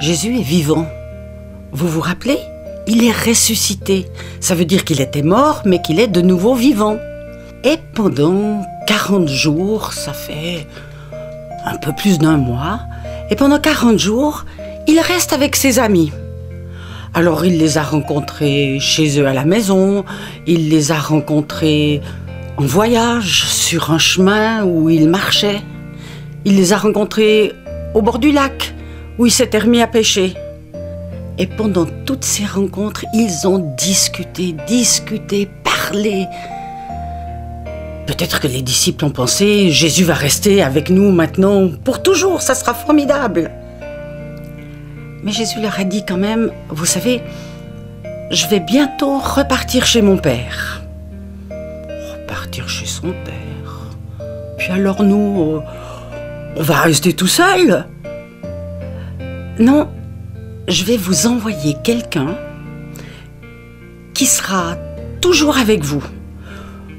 Jésus est vivant. Vous vous rappelez? Il est ressuscité. Ça veut dire qu'il était mort, mais qu'il est de nouveau vivant. Et pendant 40 jours, ça fait un peu plus d'un mois, et pendant 40 jours, il reste avec ses amis. Alors il les a rencontrés chez eux à la maison, il les a rencontrés en voyage, sur un chemin où il marchait. Il les a rencontrés au bord du lac, où il s'était remis à pêcher. Et pendant toutes ces rencontres, ils ont discuté, parlé. Peut-être que les disciples ont pensé, Jésus va rester avec nous maintenant pour toujours, ça sera formidable. Mais Jésus leur a dit quand même, vous savez, je vais bientôt repartir chez mon Père. Repartir chez son Père? Puis alors nous, on va rester tout seuls? Non, je vais vous envoyer quelqu'un qui sera toujours avec vous.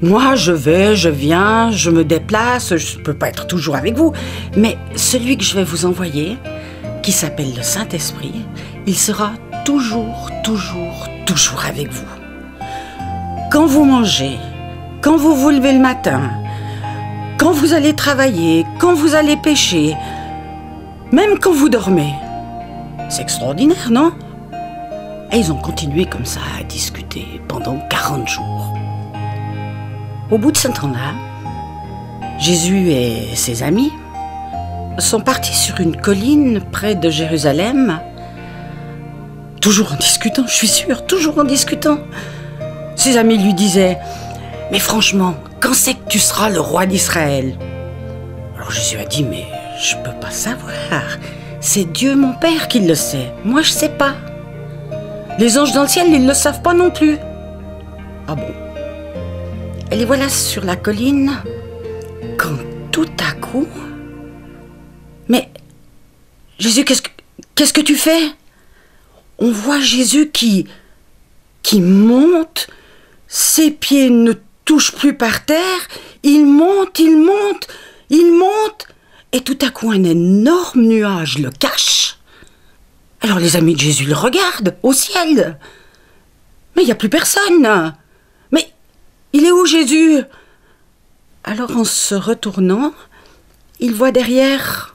Moi, je vais, je viens, je me déplace, je ne peux pas être toujours avec vous, mais celui que je vais vous envoyer, qui s'appelle le Saint-Esprit, il sera toujours avec vous. Quand vous mangez, quand vous vous levez le matin, quand vous allez travailler, quand vous allez pêcher, même quand vous dormez. C'est extraordinaire, non? Et ils ont continué comme ça à discuter pendant 40 jours. Au bout de ce temps-là, Jésus et ses amis sont partis sur une colline près de Jérusalem, toujours en discutant, je suis sûre, toujours en discutant. Ses amis lui disaient « Mais franchement, quand c'est que tu seras le roi d'Israël ?» Alors Jésus a dit « Mais je peux pas savoir, c'est Dieu mon Père qui le sait, moi je sais pas. Les anges dans le ciel, ils le savent pas non plus. » Ah bon? Et les voilà sur la colline, quand tout à coup... Mais, Jésus, qu'est-ce que tu fais? On voit Jésus qui monte, ses pieds ne touchent plus par terre, il monte, et tout à coup un énorme nuage le cache. Alors les amis de Jésus le regardent au ciel. Mais il n'y a plus personne. Mais il est où Jésus? Alors en se retournant, il voit derrière...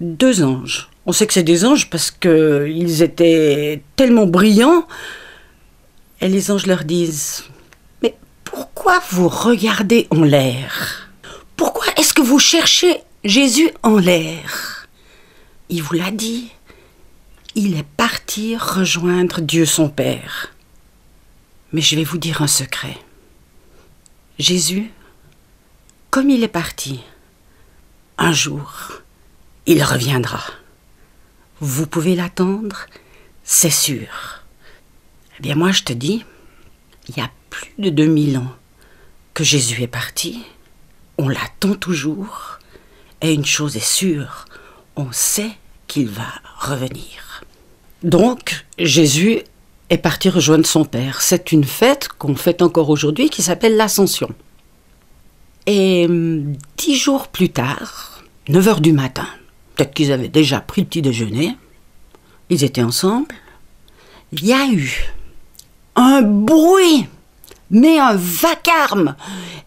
2 anges. On sait que c'est des anges parce qu'ils étaient tellement brillants. Et les anges leur disent « Mais pourquoi vous regardez en l'air? Pourquoi est-ce que vous cherchez Jésus en l'air? Il vous l'a dit. Il est parti rejoindre Dieu son Père. Mais je vais vous dire un secret. Jésus, comme il est parti, un jour... il reviendra. Vous pouvez l'attendre, c'est sûr. Eh bien moi je te dis, il y a plus de 2000 ans que Jésus est parti, on l'attend toujours, et une chose est sûre, on sait qu'il va revenir. Donc Jésus est parti rejoindre son Père. C'est une fête qu'on fête encore aujourd'hui qui s'appelle l'Ascension. Et 10 jours plus tard, 9h du matin, peut-être qu'ils avaient déjà pris le petit déjeuner, ils étaient ensemble, il y a eu un bruit, mais un vacarme,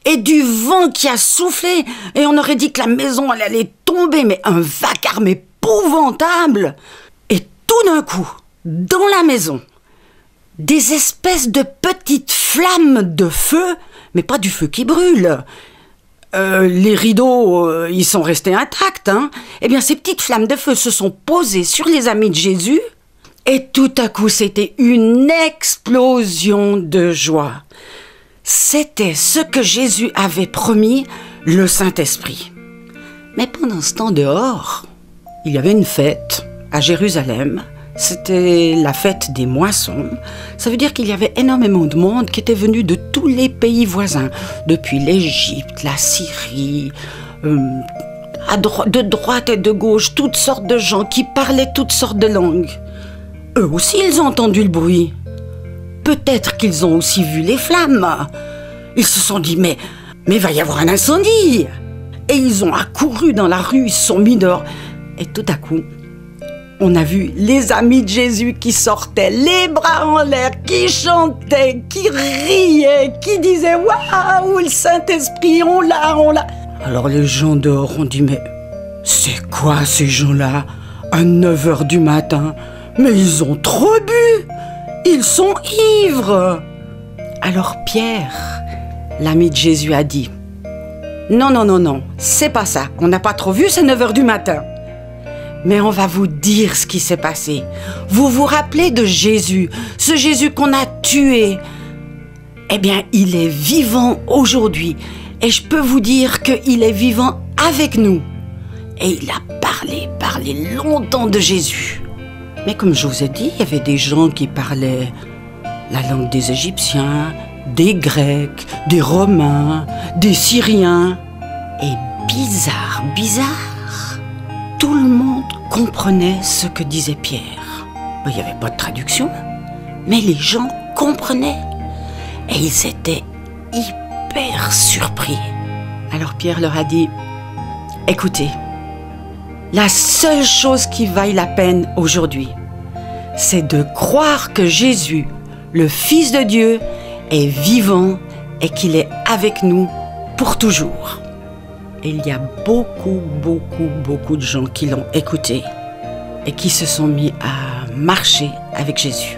et du vent qui a soufflé, et on aurait dit que la maison elle allait tomber, mais un vacarme épouvantable. Et tout d'un coup, dans la maison, des espèces de petites flammes de feu, mais pas du feu qui brûle. Les rideaux, ils sont restés intacts, hein. Eh bien, ces petites flammes de feu se sont posées sur les amis de Jésus, et tout à coup, c'était une explosion de joie. C'était ce que Jésus avait promis, le Saint-Esprit. Mais pendant ce temps dehors, il y avait une fête à Jérusalem. C'était la fête des moissons. Ça veut dire qu'il y avait énormément de monde qui était venu de tous les pays voisins, depuis l'Égypte, la Syrie, de droite et de gauche, toutes sortes de gens qui parlaient toutes sortes de langues. Eux aussi, ils ont entendu le bruit. Peut-être qu'ils ont aussi vu les flammes. Ils se sont dit, mais il va y avoir un incendie. Et ils ont accouru dans la rue, ils se sont mis dehors. Et tout à coup, on a vu les amis de Jésus qui sortaient les bras en l'air, qui chantaient, qui riaient, qui disaient « Waouh, le Saint-Esprit, on l'a, on l'a !» Alors les gens dehors ont dit « Mais c'est quoi ces gens-là à 9h du matin? Mais ils ont trop bu! Ils sont ivres !» Alors Pierre, l'ami de Jésus, a dit « Non, non, non, non, c'est pas ça. On n'a pas trop vu, c'est 9h du matin. Mais on va vous dire ce qui s'est passé. Vous vous rappelez de Jésus, ce Jésus qu'on a tué? Eh bien, il est vivant aujourd'hui. Et je peux vous dire qu'il est vivant avec nous. Et il a parlé longtemps de Jésus. Mais comme je vous ai dit, il y avait des gens qui parlaient la langue des Égyptiens, des Grecs, des Romains, des Syriens. Et bizarre, tout le monde comprenait ce que disait Pierre. Il n'y avait pas de traduction, mais les gens comprenaient. Et ils étaient hyper surpris. Alors Pierre leur a dit « Écoutez, la seule chose qui vaille la peine aujourd'hui, c'est de croire que Jésus, le Fils de Dieu, est vivant et qu'il est avec nous pour toujours. » Et il y a beaucoup de gens qui l'ont écouté et qui se sont mis à marcher avec Jésus.